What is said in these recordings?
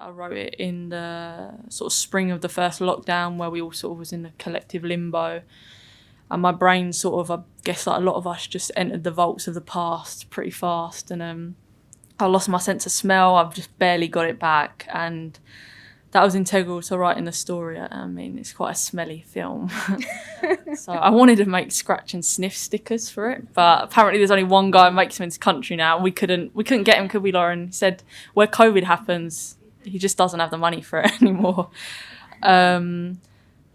I wrote it in the sort of spring of the first lockdown, where we all sort of was in a collective limbo. And my brain sort of, I guess like a lot of us, just entered the vaults of the past pretty fast. And I lost my sense of smell. I've just barely got it back. And that was integral to writing the story. I mean, it's quite a smelly film. So I wanted to make scratch and sniff stickers for it. But apparently there's only one guy who makes them in this country now. We couldn't get him, could we, Lauren? He said where COVID happens, he just doesn't have the money for it anymore.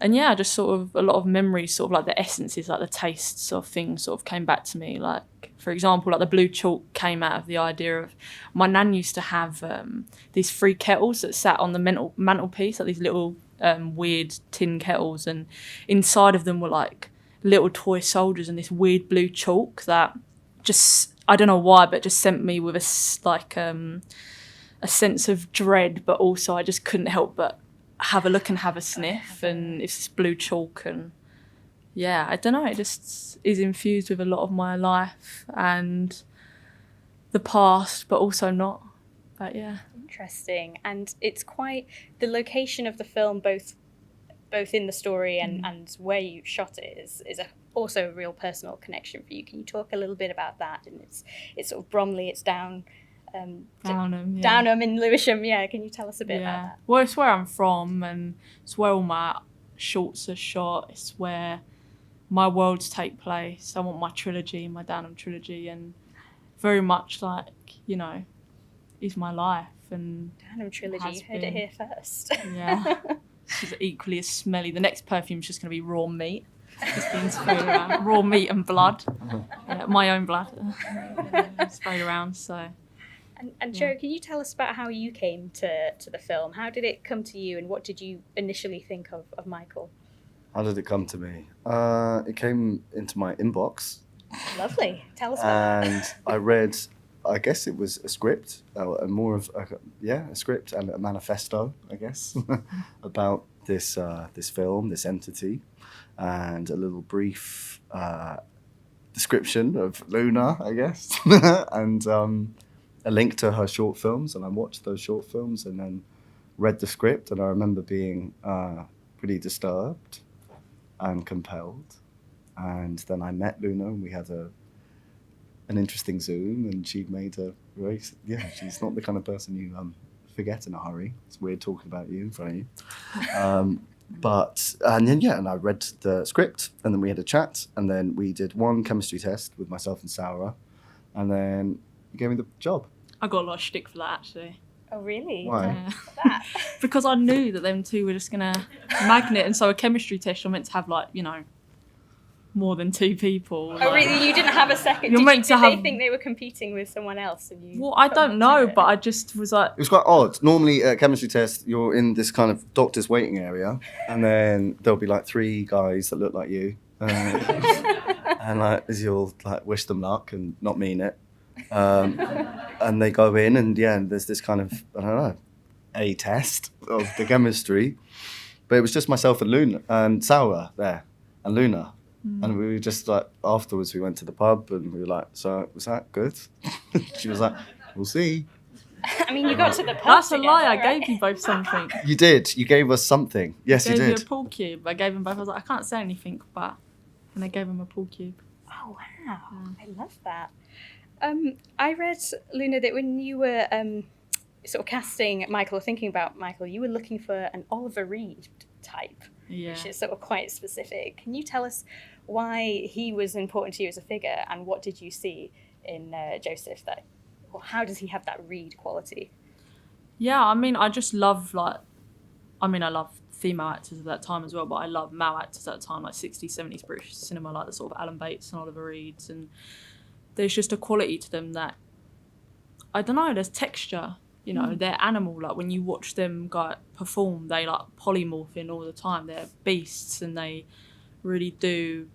And yeah, just sort of a lot of memories, sort of like the essences, like the tastes of things sort of came back to me. Like, for example, like the blue chalk came out of the idea of, my nan used to have these 3 kettles that sat on the mantelpiece, like these little weird tin kettles, and inside of them were like little toy soldiers and this weird blue chalk that just, I don't know why, but just sent me with a sense of dread, but also I just couldn't help but have a look and have a sniff. And it's this blue chalk, and yeah, I don't know, it just is infused with a lot of my life and the past, but also not. But yeah. Interesting. And it's quite, the location of the film, both in the story and where you shot it, is also a real personal connection for you. Can you talk a little bit about that? And it's sort of Bromley, it's Downham in Lewisham. Yeah, can you tell us a bit about that? Well, it's where I'm from, and it's where all my shorts are shot. It's where my worlds take place. I want my Downham trilogy, and very much like, you know, is my life. And Downham trilogy, heard it here first. Yeah, it's equally as smelly. The next perfume is just going to be raw meat. Just being sprayed around, raw meat and blood, my own blood, sprayed around. So. And Joe, can you tell us about how you came to the film? How did it come to you, and what did you initially think of Michael? How did it come to me? It came into my inbox. Lovely. Tell us about that. And I read, I guess it was a script, a script and a manifesto, I guess, about this film, this entity, and a little brief description of Luna, I guess, and a link to her short films. And I watched those short films and then read the script, and I remember being pretty disturbed and compelled. And then I met Luna, and we had an interesting Zoom, and she made a very, she's not the kind of person you forget in a hurry. It's weird talking about you in front of you. And I read the script, and then we had a chat, and then we did one chemistry test with myself and Sara, and then you gave me the job. I got a lot of shtick for that, actually. Oh, really? Why? Because I knew that them two were just going to magnet, and so a chemistry test, you're meant to have, like, you know, more than 2 people. Oh, really? You didn't have a second? Did they think they were competing with someone else? Well, I don't know, but I just was like... It was quite odd. Normally, at a chemistry test, you're in this kind of doctor's waiting area, and then there'll be, like, 3 guys that look like you. And, like, you'll, like, wish them luck and not mean it. And they go in, and there's this kind of, I don't know, a test of the chemistry. But it was just myself and Luna and Sara there, and Luna. And we were just like, afterwards we went to the pub, and we were like, so was that good? She was like, we'll see. I mean, you got to the pub. That's a lie, right? I gave you both something. You did, you gave us something. Yes, you did. I gave you a pool cube. I gave them both, I was like, I can't say anything, but... And I gave them a pool cube. Oh, wow. I love that. I read, Luna, that when you were sort of casting Michael, or thinking about Michael, you were looking for an Oliver Reed type, which is sort of quite specific. Can you tell us why he was important to you as a figure, and what did you see in Joseph how does he have that Reed quality? Yeah, I mean, I just love, I love female actors at that time as well, but I love male actors at that time, like 60s, 70s British cinema, like the sort of Alan Bates and Oliver Reeds, and there's just a quality to them that, I don't know, there's texture, you know, they're animal. Like when you watch them perform, they like polymorph in all the time. They're beasts, and they really do,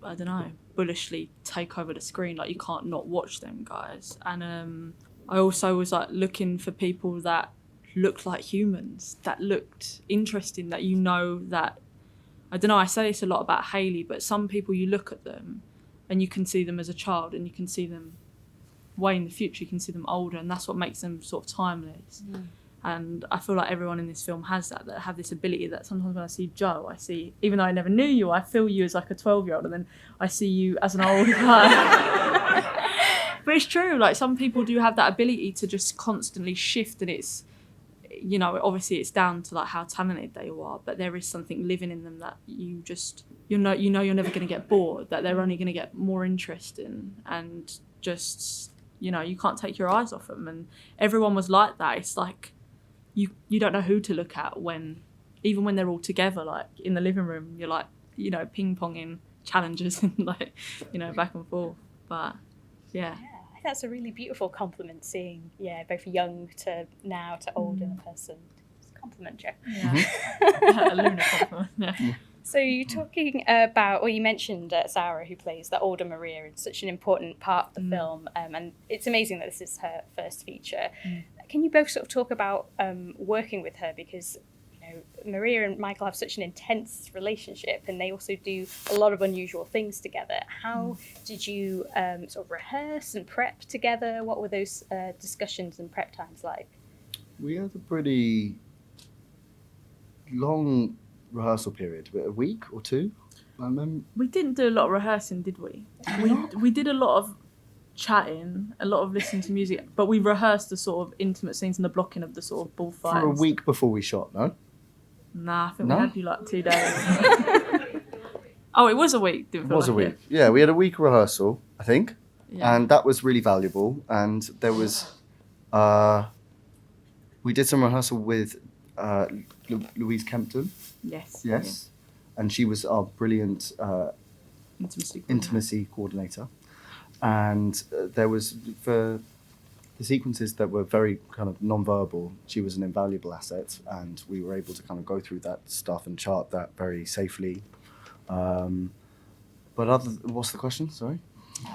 I don't know, bullishly take over the screen. Like you can't not watch them guys. And I also was like looking for people that looked like humans, that looked interesting, that you know that, I don't know, I say this a lot about Hayley, but some people you look at them and you can see them as a child, and you can see them way in the future, you can see them older, and that's what makes them sort of timeless. And I feel like everyone in this film has that have this ability that sometimes when I see Joe, I see, even though I never knew you, I feel you as like a 12-year-old, and then I see you as an old guy. But it's true, like some people do have that ability to just constantly shift, and it's, you know, obviously it's down to like how talented they are, but there is something living in them that you just, you know you're never going to get bored, that they're only going to get more interesting, and just, you know, you can't take your eyes off them. And everyone was like that. It's like you don't know who to look at even when they're all together, like in the living room, you're like, you know, ping-ponging challenges and like, you know, back and forth. But yeah, I think that's a really beautiful compliment, seeing both young to now to old in a person. It's a compliment, Joe. Yeah. A Luna compliment. Yeah. So you're talking about, or you mentioned Sara, who plays the older Maria, in such an important part of the film, and it's amazing that this is her first feature. Can you both sort of talk about working with her, because you know Maria and Michael have such an intense relationship, and they also do a lot of unusual things together. How did you sort of rehearse and prep together? What were those discussions and prep times like? We had a pretty long rehearsal period, a week or two. I remember. We didn't do a lot of rehearsing, did we? We did a lot of chatting, a lot of listening to music, but we rehearsed the sort of intimate scenes and the blocking of the sort of bullfights. For a week before we shot, no? Nah, I think we had you like 2 days. Oh, it was a week, didn't It feel was like a week. Yeah, we had a week rehearsal, I think. Yeah. And that was really valuable. And there was, we did some rehearsal with Louise Kempton. Yes. And she was our brilliant intimacy coordinator. And there was, for the sequences that were very kind of non-verbal, she was an invaluable asset, and we were able to kind of go through that stuff and chart that very safely. But what's the question? Sorry?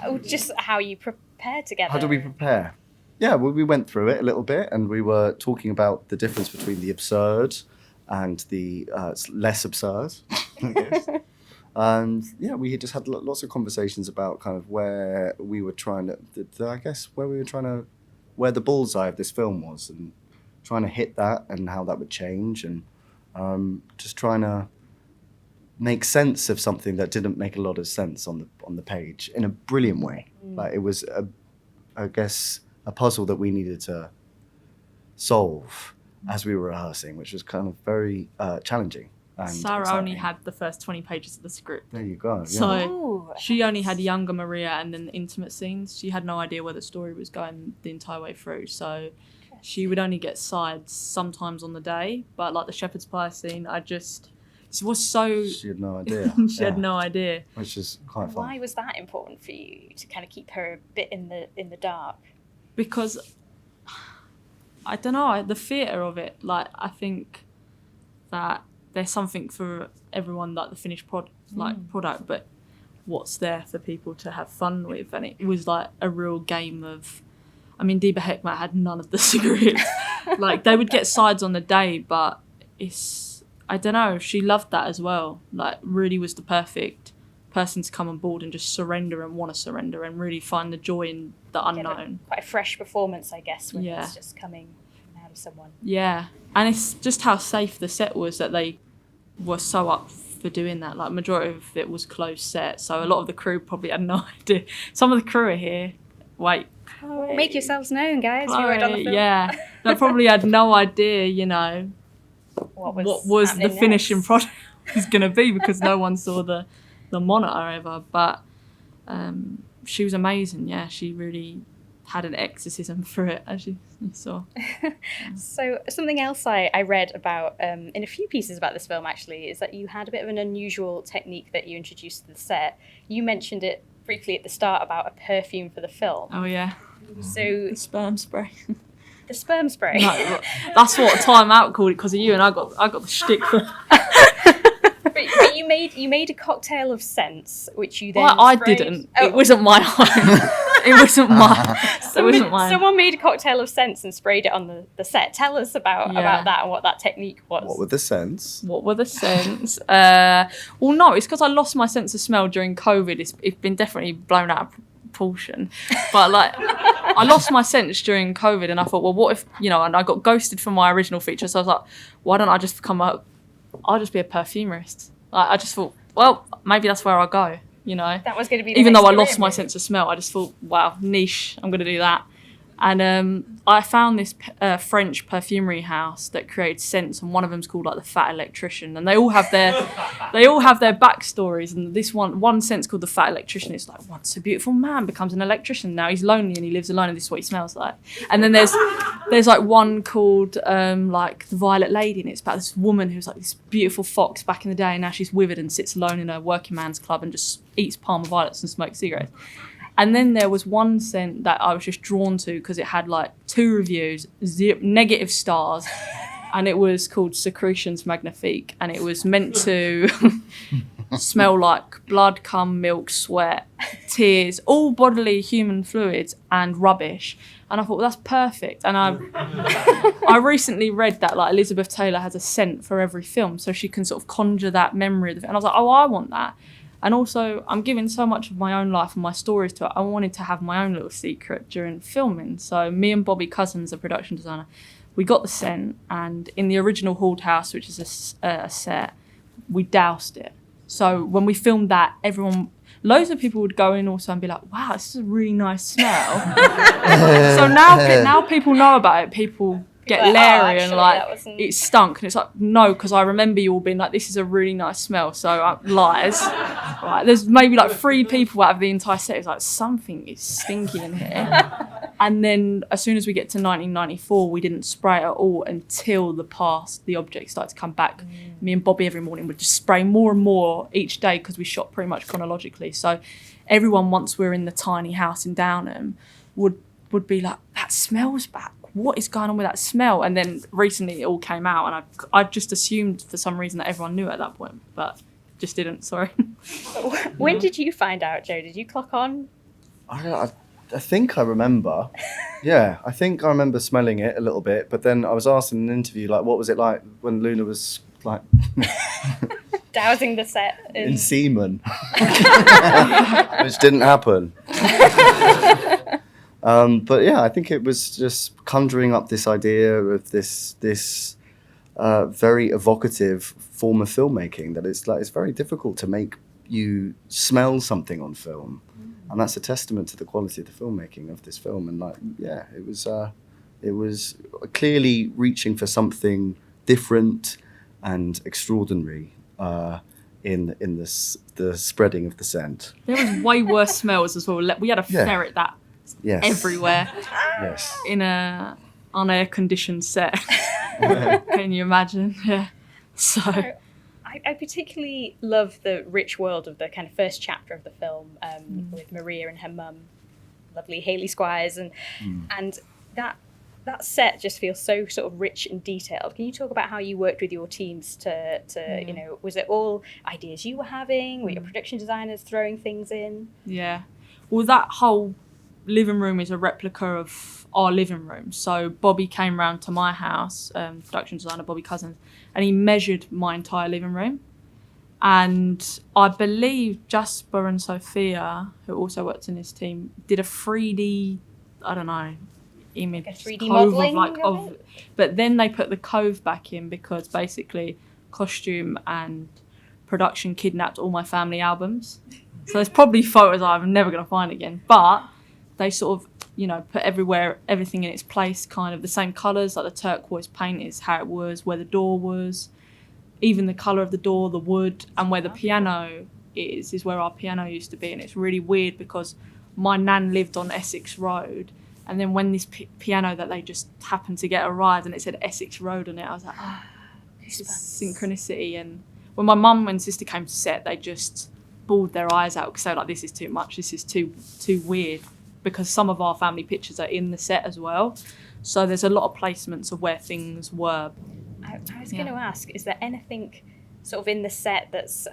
Oh, just how you prepare together. How do we prepare? Yeah, well, we went through it a little bit, and we were talking about the difference between the absurd and the less absurd, I guess. And yeah, we just had lots of conversations about kind of where we were trying to, where the bullseye of this film was, and trying to hit that and how that would change, and just trying to make sense of something that didn't make a lot of sense on the page in a brilliant way. Like, it was I guess a puzzle that we needed to solve as we were rehearsing, which was kind of very challenging. And Sara exciting. only had the first 20 pages of the script. There you go. Yeah. So she only had younger Maria and then the intimate scenes. She had no idea where the story was going the entire way through. So she would only get sides sometimes on the day. But like the shepherd's pie scene, it was so... She had no idea. She had no idea. Which is quite fun. Why was that important for you, to kind of keep her a bit in the dark? Because, I don't know, the theatre of it, like, I think that there's something for everyone, like the finished product, but what's there for people to have fun with? And it was like a real game of, I mean, Deba Heckmat had none of the script. Like, they would get sides on the day, but I don't know, she loved that as well. Like, really was the perfect person to come on board and just surrender and want to surrender and really find the joy in the unknown. Quite a fresh performance, I guess, when it's just coming out of someone. Yeah, and it's just how safe the set was that they were so up for doing that. Like, majority of it was closed set, so a lot of the crew probably had no idea. Some of the crew are here. Wait. Chloe. Make yourselves known, guys. You worked on the film. Yeah, they probably had no idea, you know, what was the finishing product was going to be, because no one saw the monitor ever. But she was amazing. Yeah, she really had an exorcism for it, as you saw. So something else I read about in a few pieces about this film, actually, is that you had a bit of an unusual technique that you introduced to the set. You mentioned it briefly at the start about a perfume for the film. Oh yeah. So the sperm spray. The sperm spray. No, that's what Time Out called it, because of you, and I got the shtick for. But you made a cocktail of scents, which you then I sprayed. didn't. It wasn't my own. It wasn't mine. It wasn't mine. Someone made a cocktail of scents and sprayed it on the set. Tell us about that and what that technique was. What were the scents? Well, no, it's because I lost my sense of smell during COVID. It's been definitely blown out of portion. But like, I lost my sense during COVID, and I thought, well, what if, you know, and I got ghosted from my original feature. So I was like, why don't I just I'll just be a perfumerist. Like, I just thought, well, maybe that's where I'll go, you know. That was going to be even though I lost my sense of smell, I just thought, wow, niche, I'm going to do that. And I found this French perfumery house that creates scents, and one of them's called like the Fat Electrician, and they all have their backstories. And this one scent's called the Fat Electrician. It's like, once a beautiful man becomes an electrician, now he's lonely and he lives alone, and this is what he smells like. And then there's like one called like the Violet Lady, and it's about this woman who's like this beautiful fox back in the day, and now she's withered and sits alone in a working man's club and just eats Parma violets and smokes cigarettes. And then there was one scent that I was just drawn to because it had like 2 reviews, negative stars, and it was called Secretions Magnifique, and it was meant to smell like blood, cum, milk, sweat, tears, all bodily human fluids and rubbish. And I thought, well, that's perfect. And I recently read that like Elizabeth Taylor has a scent for every film, so she can sort of conjure that memory of the film. And I was like, oh, I want that. And also, I'm giving so much of my own life and my stories to it. I wanted to have my own little secret during filming. So me and Bobby Cousins, a production designer, we got the scent, and in the original Hoard house, which is a set, we doused it. So when we filmed that, loads of people would go in also and be like, wow, this is a really nice smell. So now people know about it. People get like, leery and like, it stunk. And it's like, no, because I remember you all being like, this is a really nice smell. So lies. Right, there's maybe like 3 people out of the entire set. It's like, something is stinky in here. And then as soon as we get to 1994, we didn't spray it at all until the objects started to come back. Me and Bobby every morning would just spray more and more each day because we shot pretty much chronologically. So everyone, once we're in the tiny house in Downham, would be like, that smells back. What is going on with that smell? And then recently it all came out, and I just assumed for some reason that everyone knew at that point, but just didn't, sorry. When did you find out, Joe? Did you clock on? I think I remember. Yeah, I think I remember smelling it a little bit, but then I was asked in an interview, like, what was it like when Luna was like dousing the set in semen, which didn't happen. But yeah, I think it was just conjuring up this idea of this very evocative form of filmmaking that it's very difficult to make you smell something on film, and that's a testament to the quality of the filmmaking of this film. And like, yeah, it was clearly reaching for something different and extraordinary in the spreading of the scent. There was way worse smells as well. We had a ferret that. Yes. Everywhere. Yes. In a unair conditioned set. Can you imagine? Yeah. So I particularly love the rich world of the kind of first chapter of the film with Maria and her mum, lovely Hayley Squires, and that set just feels so sort of rich and detailed. Can you talk about how you worked with your teams to you know, was it all ideas you were having? Were your production designers throwing things in? Yeah. Well, that whole living room is a replica of our living room. So Bobby came round to my house, production designer Bobby Cousins, and he measured my entire living room. And I believe Jasper and Sophia, who also worked in his team, did a 3D, I don't know, image, like a 3D modelling of it? But then they put the cove back in because basically costume and production kidnapped all my family albums. So there's probably photos I'm never going to find again. But they sort of, you know, put everything in its place, kind of the same colours, like the turquoise paint is how it was, where the door was, even the colour of the door, the wood, and where the piano is where our piano used to be. And it's really weird because my nan lived on Essex Road, and then when this piano that they just happened to get arrived and it said Essex Road on it, I was like, oh, this is synchronicity. And when my mum and sister came to set, they just bawled their eyes out because they were like, this is too much, this is too weird. Because some of our family pictures are in the set as well. So there's a lot of placements of where things were. I was going to ask, is there anything sort of in the set that's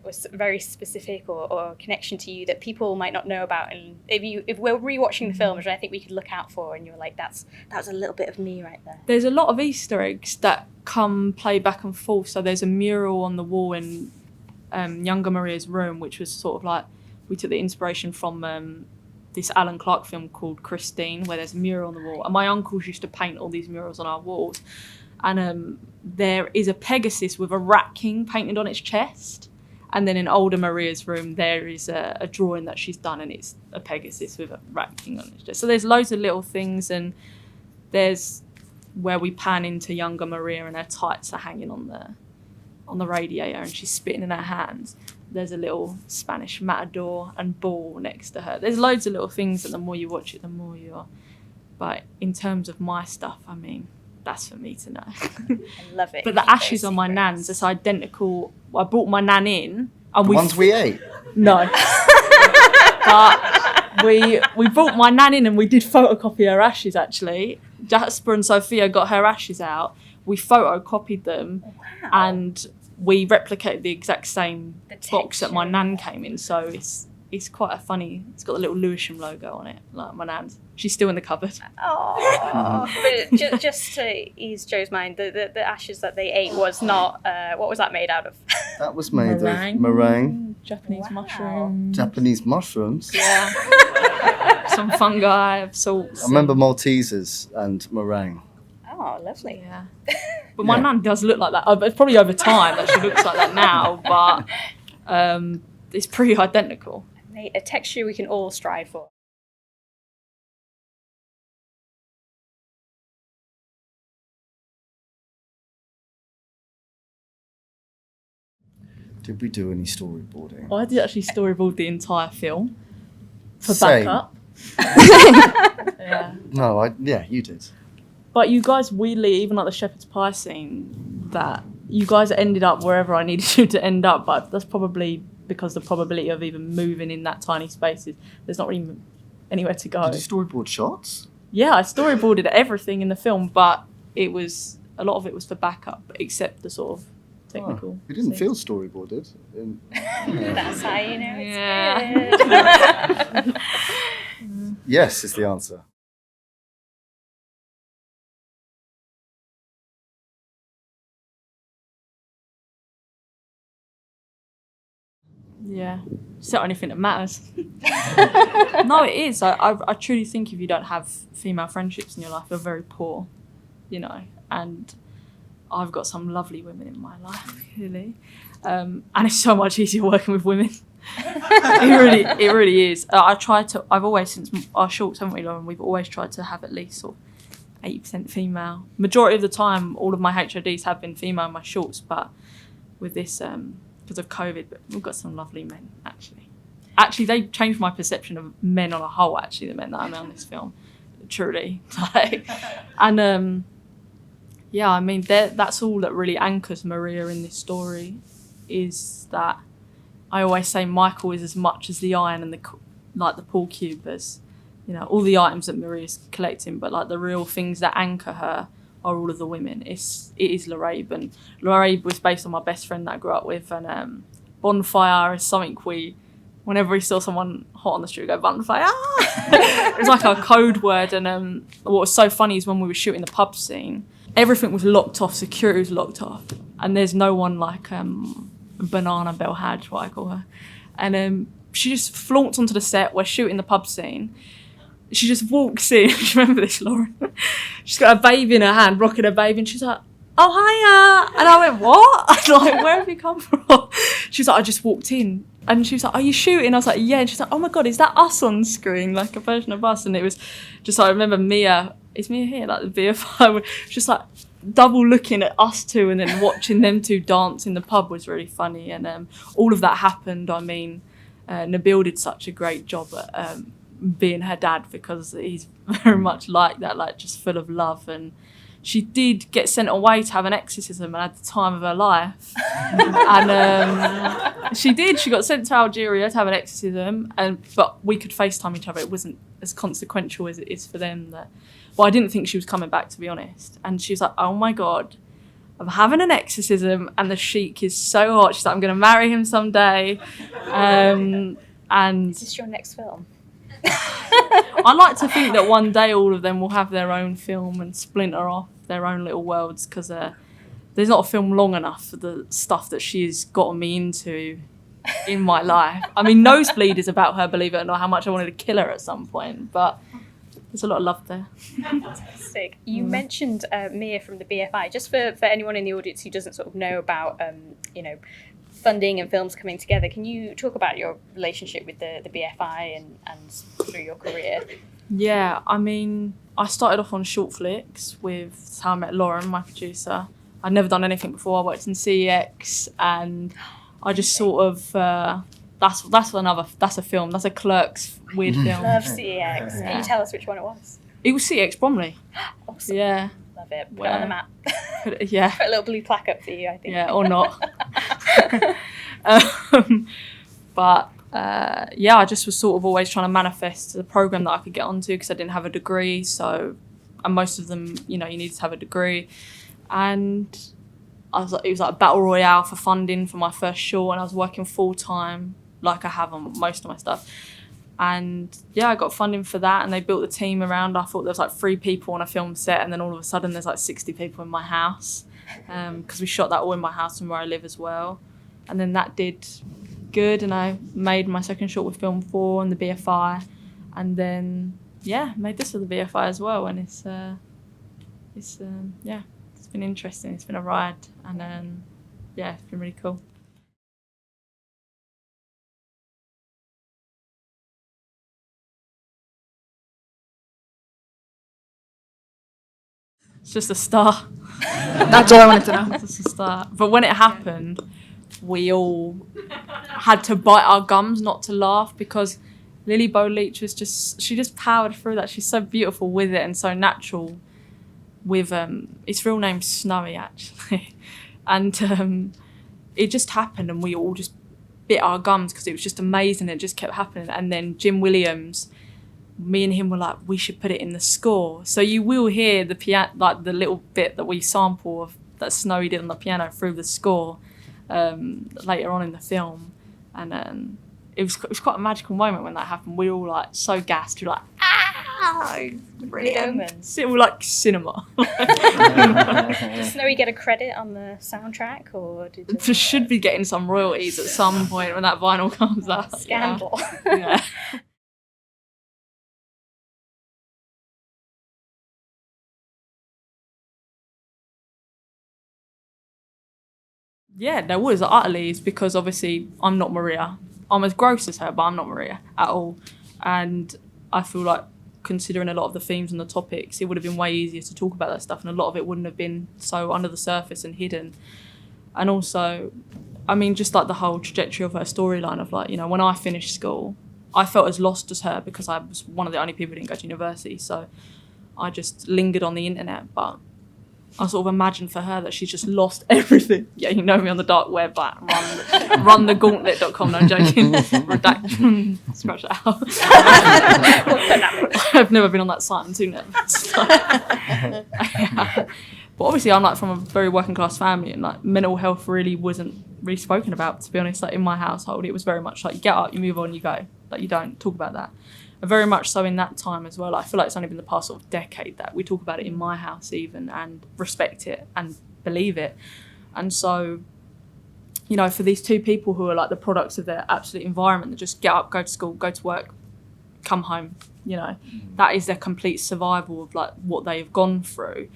was very specific or a connection to you that people might not know about? And if we're rewatching the film, which I think we could look out for, and you're like, that was a little bit of me right there. There's a lot of Easter eggs that play back and forth. So there's a mural on the wall in younger Maria's room, which was sort of like we took the inspiration from this Alan Clark film called Christine, where there's a mural on the wall. And my uncles used to paint all these murals on our walls. And there is a Pegasus with a rat king painted on its chest. And then in older Maria's room, there is a drawing that she's done, and it's a Pegasus with a rat king on its chest. So there's loads of little things, and there's where we pan into younger Maria and her tights are hanging on the radiator and she's spitting in her hands. There's a little Spanish matador and ball next to her. There's loads of little things, and the more you watch it, the more you are. But in terms of my stuff, I mean, that's for me to know. I love it. But the ashes on my nan's, it's identical. I brought my nan in. And The ones we ate? No. But we brought my nan in and we did photocopy her ashes, actually. Jasper and Sophia got her ashes out. We photocopied them. Wow. And we replicated the exact same box that my texture. nan came in. So it's quite a funny, it's got the little Lewisham logo on it, like my nan's. She's still in the cupboard. Oh, but just to ease Joe's mind, the ashes that they ate was not, what was that made out of? That was made of meringue, Japanese Wow. mushrooms. Japanese mushrooms. Yeah. Some fungi, salts. I remember Maltesers and meringue. Oh, lovely. Yeah. But my Yeah. nan does look like that. It's probably over time that she looks like that now, but it's pretty identical. A texture we can all strive for. Did we do any storyboarding? I did actually storyboard the entire film for Same. backup. Yeah. No, you did. But you guys weirdly, even like the shepherd's pie scene, that you guys ended up wherever I needed you to end up, but that's probably because the probability of even moving in that tiny space is there's not really anywhere to go. Did you storyboard shots? Yeah, I storyboarded everything in the film, but a lot of it was for backup, except the sort of technical. Oh, you didn't scenes. feel storyboarded. That's how you know it's Yeah. good. Yes is the answer. Yeah, it's the only thing that matters. No, it is. I truly think if you don't have female friendships in your life, you're very poor, you know. And I've got some lovely women in my life, really. And it's so much easier working with women. It really is. I've always, since our shorts, haven't we, Lauren? We've always tried to have at least sort of 80% female. Majority of the time, all of my HODs have been female in my shorts, but with this, because of COVID, but we've got some lovely men, actually. Actually, they changed my perception of men on a whole, actually, the men that I met on this film, truly. And yeah, I mean, that's all that really anchors Maria in this story, is that I always say Michael is as much as the iron and the pool cube as, you know, all the items that Maria's collecting, but like the real things that anchor her are all of the women. It is Larabe, and Larabe was based on my best friend that I grew up with, and bonfire is something whenever we saw someone hot on the street, we go, bonfire! It was like our code word, and what was so funny is when we were shooting the pub scene, everything was locked off, security was locked off, and there's no one like Banana Bell Hadge, what I call her, and she just flaunts onto the set, we're shooting the pub scene, she just walks in, do you remember this, Lauren? She's got a baby in her hand, rocking her baby, and she's like, oh, hiya. And I went, what? I was like, where have you come from? She was like, I just walked in. And she was like, are you shooting? I was like, yeah. And she's like, oh my God, is that us on screen? Like a version of us. And it was just, I remember Mia, is Mia here? Like the BFI, just like double looking at us two and then watching them two dance in the pub was really funny. And all of that happened. I mean, Nabil did such a great job at being her dad, because he's very much like that, like just full of love. And she did get sent away to have an exorcism and had the time of her life. And she got sent to Algeria to have an exorcism, but we could FaceTime each other. It wasn't as consequential as it is for them. Well, I didn't think she was coming back, to be honest. And she was like, oh my God, I'm having an exorcism and the sheik is so hot. She's like, I'm going to marry him someday. And Is this your next film? I like to think that one day all of them will have their own film and splinter off their own little worlds, because there's not a film long enough for the stuff that she's gotten me into in my life. I mean, Nosebleed is about her, believe it or not, how much I wanted to kill her at some point, but there's a lot of love there. Fantastic. You mentioned Mia from the BFI. Just for anyone in the audience who doesn't sort of know about, funding and films coming together, can you talk about your relationship with the BFI and through your career? Yeah, I mean, I started off on short flicks with how I met Lauren, my producer. I'd never done anything before. I worked in CEX, and I just sort of that's a film. That's a Clerks weird film. Love CEX. Yeah. Can you tell us which one it was? It was CEX Bromley. Awesome. Yeah. Love it. Put it on the map. Yeah. Put a little blue plaque up for you, I think. Yeah, or not. But I just was sort of always trying to manifest the program that I could get onto because I didn't have a degree. So, and most of them, you needed to have a degree. And it was like a battle royale for funding for my first short, and I was working full time like I have on most of my stuff. And yeah, I got funding for that, and they built the team around. I thought there was like 3 people on a film set, and then all of a sudden there's like 60 people in my house, because we shot that all in my house and where I live as well. And then that did good, and I made my second short with Film 4 and the BFI, and then made this with the BFI as well. And it's been interesting. It's been a ride, and it's been really cool. It's just a start. That's all I wanted to know. It's just a start. But when it happened, we all had to bite our gums not to laugh, because Lily Bow Leach she just powered through that. She's so beautiful with it and so natural with, its real name's Snowy actually. And it just happened, and we all just bit our gums because it was just amazing. It just kept happening. And then Jim Williams, me and him were like, we should put it in the score. So you will hear the piano, like the little bit that we sample of that Snowy did on the piano through the score later on in the film. And it was quite a magical moment when that happened. We were all like so gassed. We were like, brilliant. It was like cinema. Does Snowy get a credit on the soundtrack, or She should be getting some royalties at some point when that vinyl comes out. Scandal. Yeah. Yeah, there was utterly, because obviously I'm not Maria. I'm as gross as her, but I'm not Maria at all. And I feel like, considering a lot of the themes and the topics, it would have been way easier to talk about that stuff, and a lot of it wouldn't have been so under the surface and hidden. And also, I mean, just like the whole trajectory of her storyline of like, when I finished school, I felt as lost as her because I was one of the only people who didn't go to university. So I just lingered on the internet, but I sort of imagined for her that she's just lost everything. Yeah, you know me on the dark web, like runthegauntlet.com. No, I'm joking. Redact. Scratch that out. I've never been on that site. I'm too nervous. But obviously I'm like from a very working class family, and like mental health really wasn't really spoken about, to be honest. Like in my household, it was very much like you get up, you move on, you go. Like you don't talk about that. And very much so in that time as well. I feel like it's only been the past sort of decade that we talk about it in my house even, and respect it and believe it. And so, for these 2 people who are like the products of their absolute environment, that just get up, go to school, go to work, come home, that is their complete survival of like what they've gone through.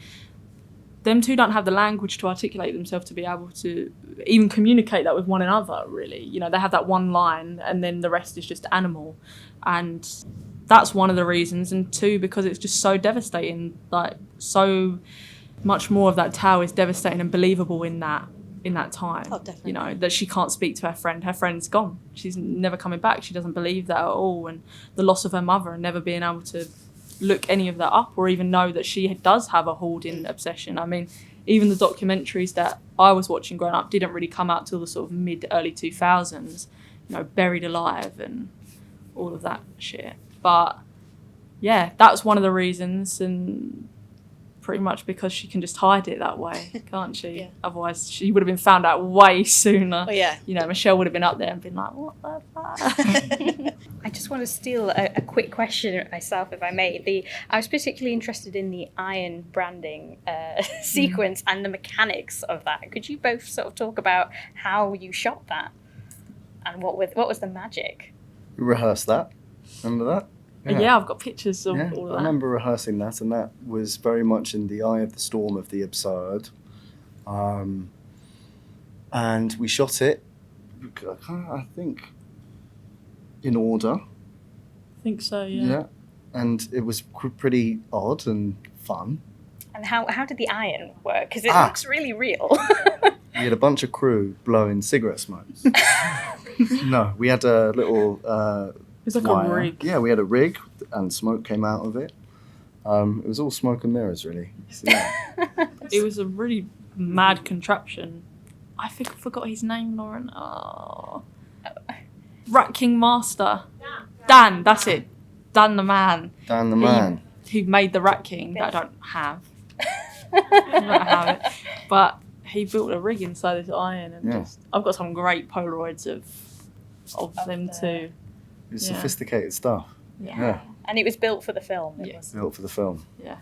Them 2 don't have the language to articulate themselves to be able to even communicate that with one another, really. They have that one line, and then the rest is just animal. And that's one of the reasons. And 2, because it's just so devastating. Like, so much more of that tale is devastating and believable in that time. Oh, definitely. That she can't speak to her friend. Her friend's gone. She's never coming back. She doesn't believe that at all. And the loss of her mother, and never being able to look any of that up or even know that she does have a hoarding obsession. I mean, even the documentaries that I was watching growing up didn't really come out till the sort of mid-early 2000s, Buried Alive and all of that shit. But yeah, that's one of the reasons, and pretty much because she can just hide it that way, can't she? Yeah. Otherwise she would have been found out way sooner. Oh, yeah. Michelle would have been up there and been like, what the fuck? I just want to steal a quick question myself, if I may. I was particularly interested in the iron branding sequence and the mechanics of that. Could you both sort of talk about how you shot that? And what was the magic? We rehearsed that. Remember that? Yeah, I've got pictures of Yeah, all of I that. remember rehearsing that, and that was very much in the eye of the storm of the absurd. And we shot it, I think, in order. I think so, yeah. And it was pretty odd and fun. And how did the iron work? Because it looks really real. We had a bunch of crew blowing cigarette smokes. No, we had a little It was like wire. a rig. Yeah, we had a rig, and smoke came out of it. It was all smoke and mirrors, really. So, yeah. It was a really mad contraption. I think I forgot his name, Lauren. Oh. Rat King Master. Dan, that's it. Dan the man. Dan the man. Who made the Rat King that I don't have. I don't have it. But he built a rig inside this iron, and just I've got some great Polaroids of them too. It was sophisticated stuff. Yeah. And it was built for the film. Yes. Built for the film. Yeah.